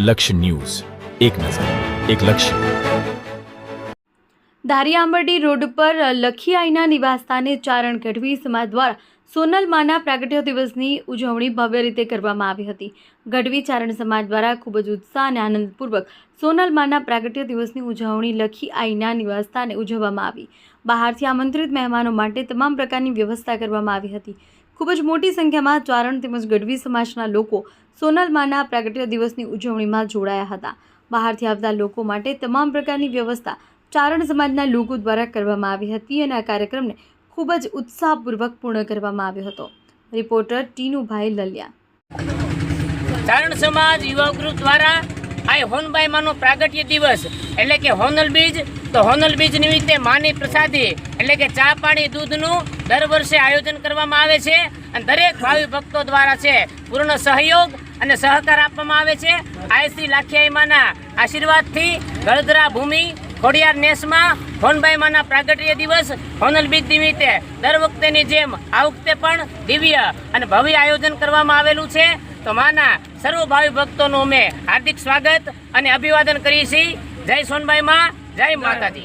લક્ષ્ય ન્યૂઝ, એક નજર, એક લક્ષ્ય. ધારી-આંબરડી રોડ પર લખીઆઈના નિવાસસ્થાને ચારણ ગઢવી સમાજ દ્વારા સોનલ માના પ્રાગટ્ય દિવસની ઉજવણી ભવ્ય રીતે કરવામાં આવી હતી. ગઢવી ચારણ સમાજ દ્વારા ખૂબ જ ઉત્સાહ અને આનંદપૂર્વક સોનલ માના પ્રાગટ્ય દિવસની ઉજવણી લખીઆઈના નિવાસસ્થાને ઉજવવામાં આવી. બહારથી આમંત્રિત મહેમાનો માટે તમામ પ્રકારની વ્યવસ્થા કરવામાં આવી હતી. ખૂબ જ મોટી સંખ્યામાં ચારણ તેમજ ગઢવી સમાજના લોકો સોનલ માના પ્રાગટ્ય દિવસની ઉજવણીમાં જોડાયા હતા. બહારથી આવતા લોકો માટે તમામ પ્રકારની વ્યવસ્થા ચારણ સમાજના લોકો દ્વારા કરવામાં આવી હતી અને આ કાર્યક્રમને ખૂબ જ ઉત્સાહપૂર્વક પૂર્ણ કરવામાં આવ્યો હતો. રિપોર્ટર ટીનુભાઈ લલિયા. ચારણ સમાજ યુવા ગ્રુપ દ્વારા આ હોનબાઈ માનો પ્રાગટ્ય દિવસ એટલે કે હોનલ બીજ, તો હોનલ બીજ નિમિત્તે માની પ્રસાદી એટલે કે ચા પાણી દૂધનું દર વર્ષે આયોજન કરવામાં આવે છે અને દરેક ભાવિ ભક્તો દ્વારા છે પૂર્ણ સહયોગ અને સહકાર આપવામાં આવે છે. આ શ્રી લાખીઆઈ માના આશીર્વાદથી ગળધરા ભૂમિ ખોડિયાર નેસમાં હોનબાઈ માના પ્રાગટ્ય દિવસ હોનલ બીજ નિમિત્તે દર વખતેની જેમ આ વખતે પણ દિવ્ય અને ભવ્ય આયોજન કરવામાં આવેલું છે. તો માના સર્વ ભાવિ ભક્તોનું અમે હાર્દિક સ્વાગત અને અભિવાદન કરીએ છીએ. જય સોનબાઈ માં, જય માતાજી.